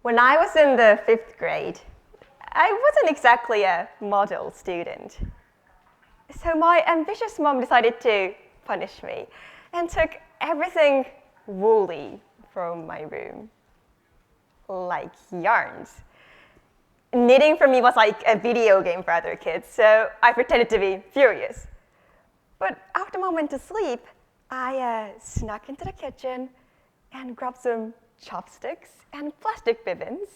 When I was in the 5th grade, I wasn't exactly a model student. So my ambitious mom decided to punish me and took everything woolly from my room, like yarns. Knitting for me was like a video game for other kids, so I pretended to be furious. But after Mom went to sleep, I snuck into the kitchen and grabbed some chopsticks and plastic ribbons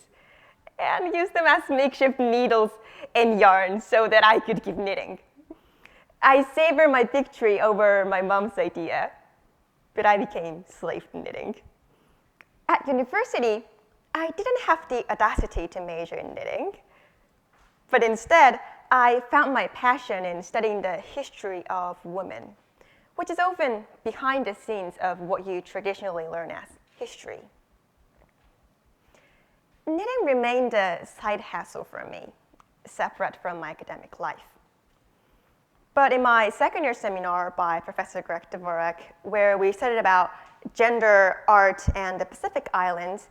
and used them as makeshift needles and yarn so that I could keep knitting. I savored my victory over my mom's idea, but I became slave to knitting. At university, I didn't have the audacity to major in knitting, but instead, I found my passion in studying the history of women, which is often behind the scenes of what you traditionally learn as history. Knitting remained a side hustle for me, separate from my academic life. But in my second-year seminar by Professor Greg Dvorak, where we studied about gender, art, and the Pacific Islands,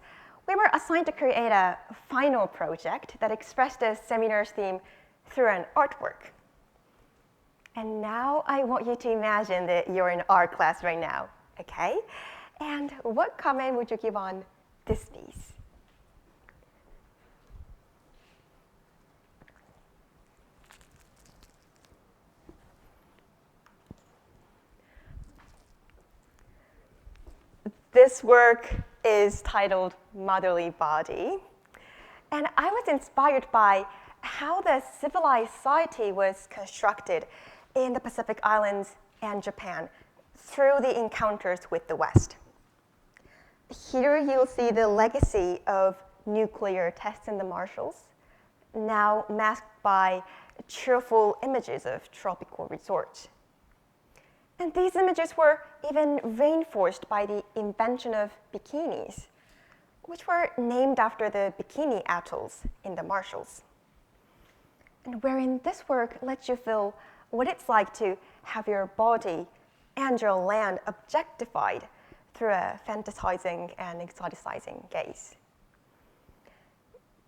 we were assigned to create a final project that expressed the seminar's theme through an artwork. And now I want you to imagine that you're in art class right now, okay? And what comment would you give on this piece? This work is titled Motherly Body, and I was inspired by how the civilized society was constructed in the Pacific Islands and Japan through the encounters with the West. Here you'll see the legacy of nuclear tests in the Marshalls, now masked by cheerful images of tropical resorts. And these images were even reinforced by the invention of bikinis, which were named after the bikini atolls in the Marshalls. And wherein this work lets you feel what it's like to have your body and your land objectified through a fantasizing and exoticizing gaze.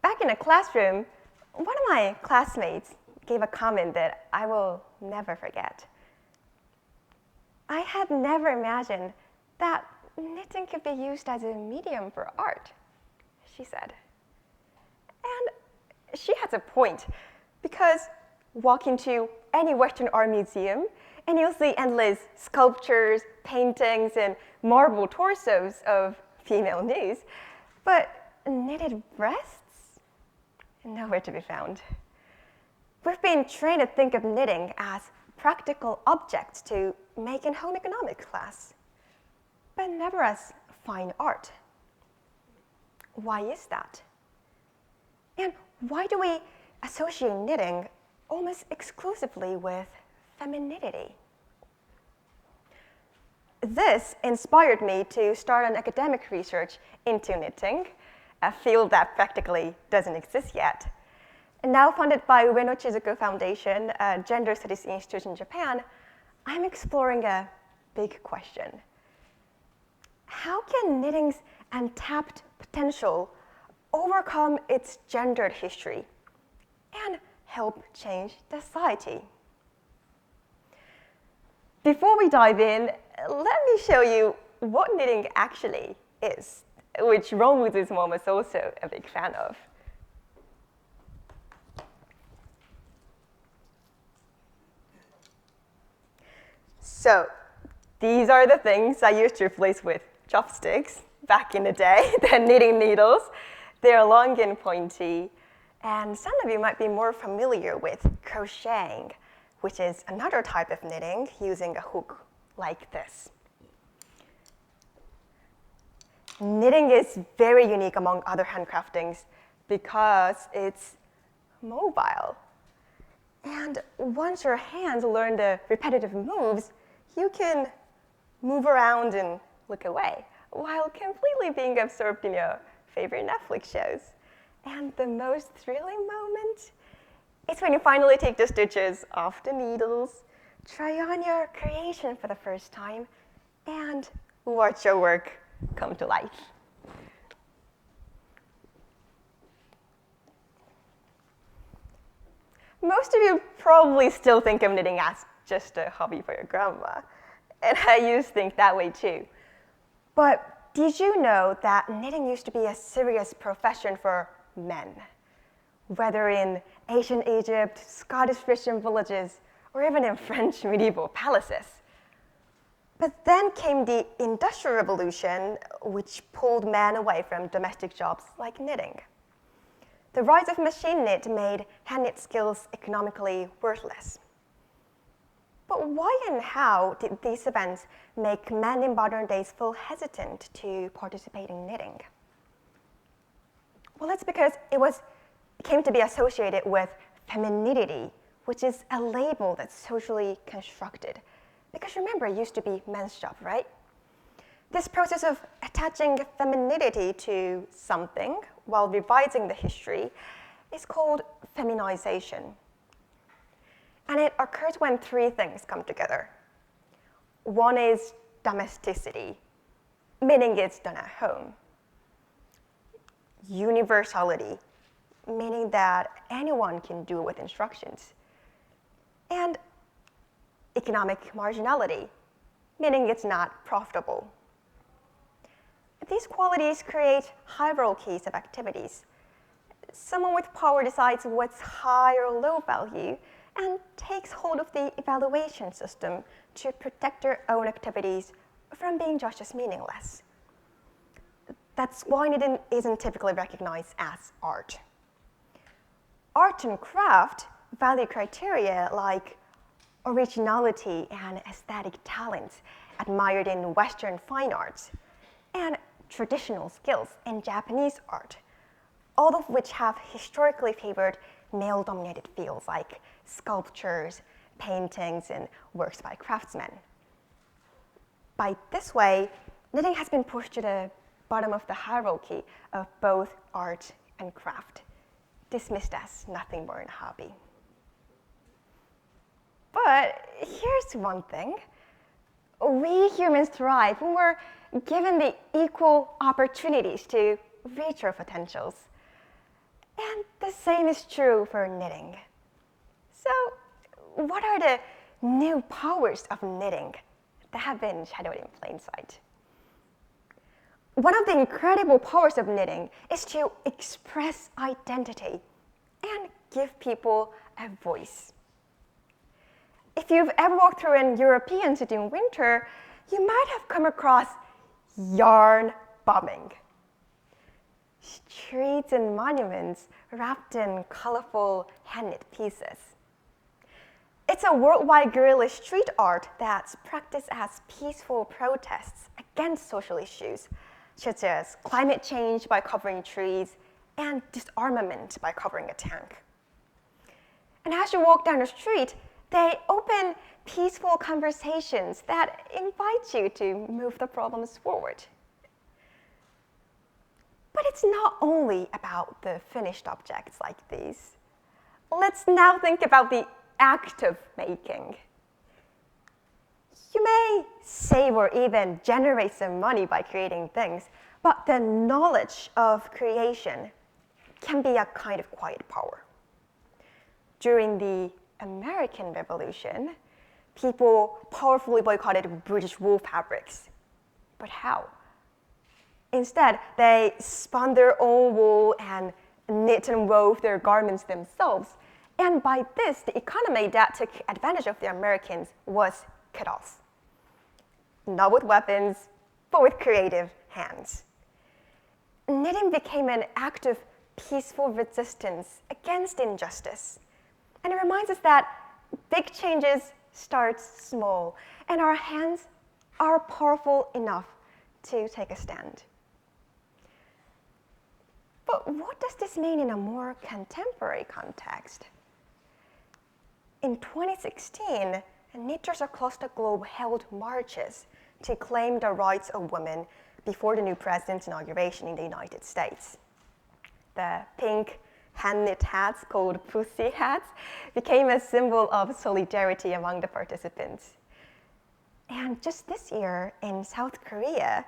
Back in a classroom, one of my classmates gave a comment that I will never forget. I had never imagined that knitting could be used as a medium for art, she said. And she has a point, because walk into any Western art museum and you'll see endless sculptures, paintings, and marble torsos of female nudes, but knitted breasts? Nowhere to be found. We've been trained to think of knitting as practical objects to make in home economics class, but never as fine art. Why is that? And why do we associate knitting almost exclusively with femininity? This inspired me to start an academic research into knitting, a field that practically doesn't exist yet. And now funded by Ueno Chizuko Foundation, a gender studies institute in Japan, I'm exploring a big question. How can knitting's untapped potential overcome its gendered history and help change the society? Before we dive in, let me show you what knitting actually is, which Ron Woods' mom is also a big fan of. So these are the things I used to replace with chopsticks back in the day, the knitting needles. They're long and pointy, and some of you might be more familiar with crocheting, which is another type of knitting using a hook like this. Knitting is very unique among other handcraftings because it's mobile. And once your hands learn the repetitive moves, you can move around and look away while completely being absorbed in your favorite Netflix shows. And the most thrilling moment is when you finally take the stitches off the needles, try on your creation for the first time, and watch your work come to life. Most of you probably still think of knitting as just a hobby for your grandma, and I used to think that way too. But did you know that knitting used to be a serious profession for men? Whether in ancient Egypt, Scottish fishing villages, or even in French medieval palaces. But then came the Industrial Revolution, which pulled men away from domestic jobs like knitting. The rise of machine knit made hand knit skills economically worthless. But why and how did these events make men in modern days feel hesitant to participate in knitting? Well, it's because it came to be associated with femininity, which is a label that's socially constructed. Because remember, it used to be men's job, right? This process of attaching femininity to something while revising the history is called feminization. And it occurs when three things come together. One is domesticity, meaning it's done at home. Universality, meaning that anyone can do it with instructions. And economic marginality, meaning it's not profitable. These qualities create hierarchies of activities. Someone with power decides what's high or low value and takes hold of the evaluation system to protect their own activities from being judged as meaningless. That's why knitting isn't typically recognized as art. Art and craft value criteria like originality and aesthetic talents admired in Western fine arts, and traditional skills in Japanese art, all of which have historically favored male-dominated fields like sculptures, paintings, and works by craftsmen. By this way, knitting has been pushed to the bottom of the hierarchy of both art and craft, dismissed as nothing more than a hobby. But here's one thing. We humans thrive when we're given the equal opportunities to reach our potentials. And the same is true for knitting. So, what are the new powers of knitting that have been shadowed in plain sight? One of the incredible powers of knitting is to express identity and give people a voice. If you've ever walked through an European city in winter, you might have come across yarn bombing. Streets and monuments wrapped in colorful hand-knit pieces. It's a worldwide guerrilla street art that's practiced as peaceful protests against social issues, such as climate change by covering trees and disarmament by covering a tank. And as you walk down the street, they open peaceful conversations that invite you to move the problems forward. But it's not only about the finished objects like these. Let's now think about the act of making. You may save or even generate some money by creating things, but the knowledge of creation can be a kind of quiet power. During the American Revolution, people powerfully boycotted British wool fabrics. But how? Instead, they spun their own wool and knit and wove their garments themselves. And by this, the economy that took advantage of the Americans was cut off. Not with weapons, but with creative hands. Knitting became an act of peaceful resistance against injustice. And it reminds us that big changes start small, and our hands are powerful enough to take a stand. But what does this mean in a more contemporary context? In 2016, knitters across the globe held marches to claim the rights of women before the new president's inauguration in the United States. The pink hand-knit hats called pussy hats became a symbol of solidarity among the participants. And just this year in South Korea,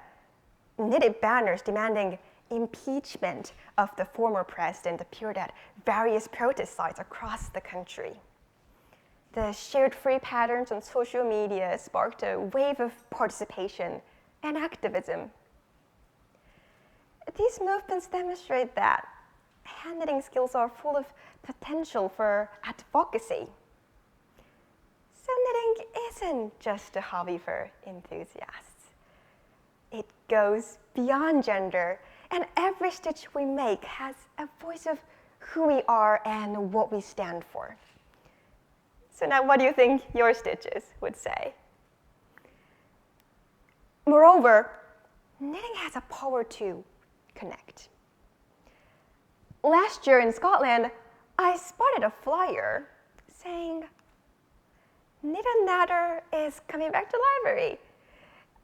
knitted banners demanding impeachment of the former president appeared at various protest sites across the country. The shared free patterns on social media sparked a wave of participation and activism. These movements demonstrate that hand knitting skills are full of potential for advocacy. So knitting isn't just a hobby for enthusiasts. It goes beyond gender, and every stitch we make has a voice of who we are and what we stand for. So now what do you think your stitches would say? Moreover, knitting has a power to connect. Last year in Scotland, I spotted a flyer saying, Knit and Natter is coming back to library.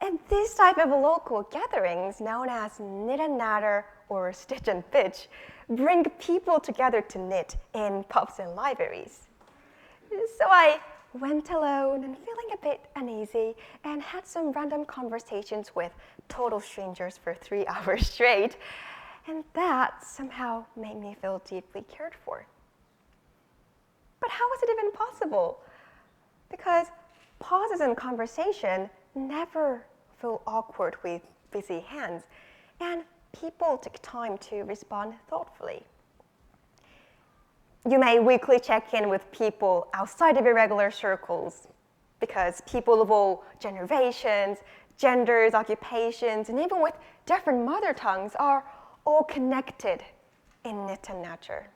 And these type of local gatherings, known as Knit and Natter or Stitch and Pitch, bring people together to knit in pubs and libraries. So I went alone and feeling a bit uneasy and had some random conversations with total strangers for 3 hours straight. And that somehow made me feel deeply cared for. But how was it even possible? Because pauses in conversation never feel awkward with busy hands, and people take time to respond thoughtfully. You may weekly check in with people outside of your regular circles, because people of all generations, genders, occupations, and even with different mother tongues are all connected in Knit and Natter.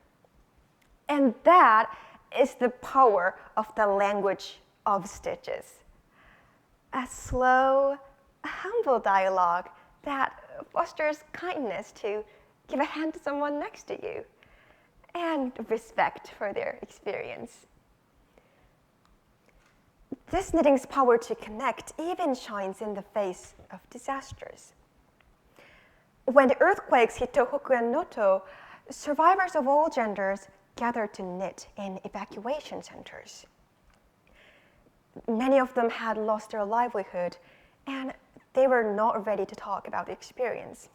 And that is the power of the language of stitches. A slow, humble dialogue that fosters kindness to give a hand to someone next to you and respect for their experience. This knitting's power to connect even shines in the face of disasters. When the earthquakes hit Tohoku and Noto, survivors of all genders gathered to knit in evacuation centers. Many of them had lost their livelihood, and they were not ready to talk about the experience.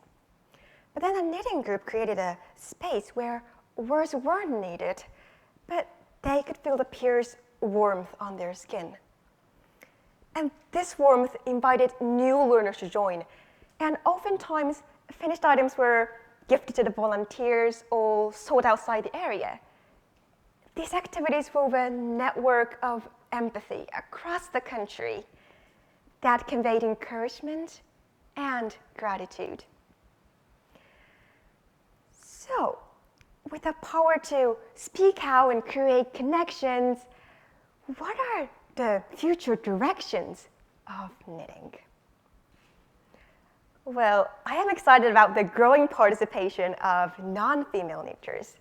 But then a knitting group created a space where words weren't needed, but they could feel the peers' warmth on their skin. And this warmth invited new learners to join, and oftentimes finished items were gifted to the volunteers or sold outside the area. These activities wove a network of empathy across the country that conveyed encouragement and gratitude. So, with the power to speak out and create connections, what are the future directions of knitting? Well, I am excited about the growing participation of non-female knitters.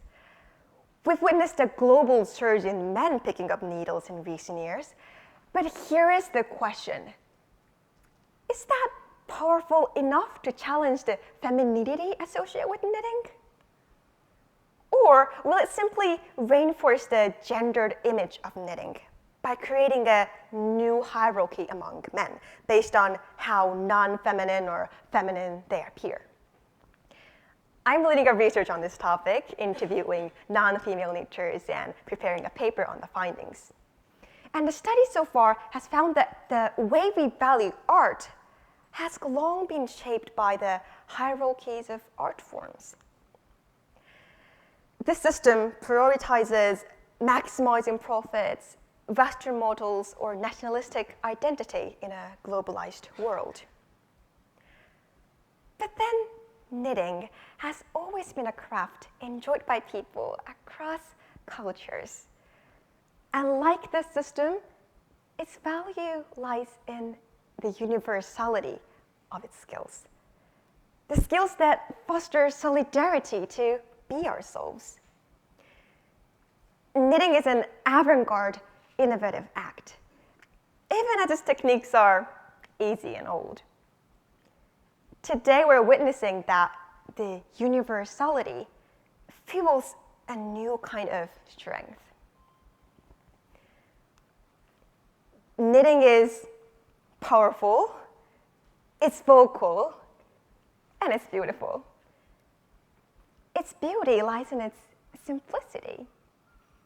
We've witnessed a global surge in men picking up needles in recent years, but here is the question. Is that powerful enough to challenge the femininity associated with knitting? Or will it simply reinforce the gendered image of knitting by creating a new hierarchy among men based on how non-feminine or feminine they appear? I'm leading a research on this topic, interviewing non-female knitters and preparing a paper on the findings. And the study so far has found that the way we value art has long been shaped by the hierarchies of art forms. This system prioritizes maximizing profits, Western models, or nationalistic identity in a globalized world. But then knitting has always been a craft enjoyed by people across cultures. And like this system, its value lies in the universality of its skills. The skills that foster solidarity to be ourselves. Knitting is an avant-garde, innovative act, even as its techniques are easy and old. Today, we're witnessing that the universality fuels a new kind of strength. Knitting is powerful, it's vocal, and it's beautiful. Its beauty lies in its simplicity,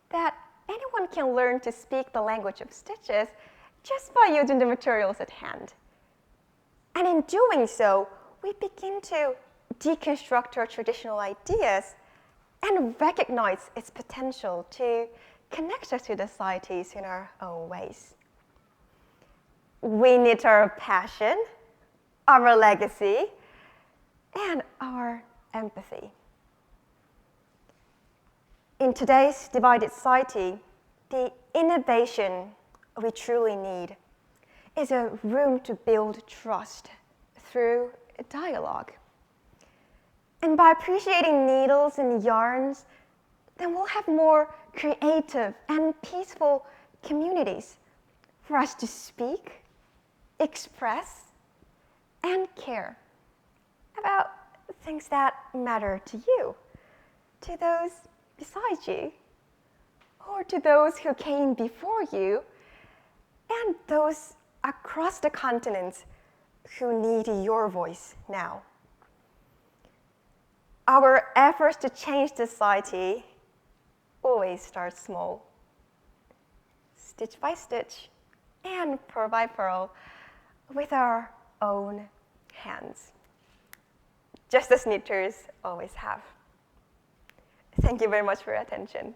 that anyone can learn to speak the language of stitches just by using the materials at hand. And in doing so, we begin to deconstruct our traditional ideas and recognize its potential to connect us to the societies in our own ways. We knit our passion, our legacy, and our empathy. In today's divided society, the innovation we truly need is a room to build trust through dialogue. And by appreciating needles and yarns, then we'll have more creative and peaceful communities for us to speak, express, and care about things that matter to you, to those beside you, or to those who came before you, and those across the continents who need your voice now. Our efforts to change society always start small, stitch by stitch, and pearl by pearl, with our own hands, just as knitters always have. Thank you very much for your attention.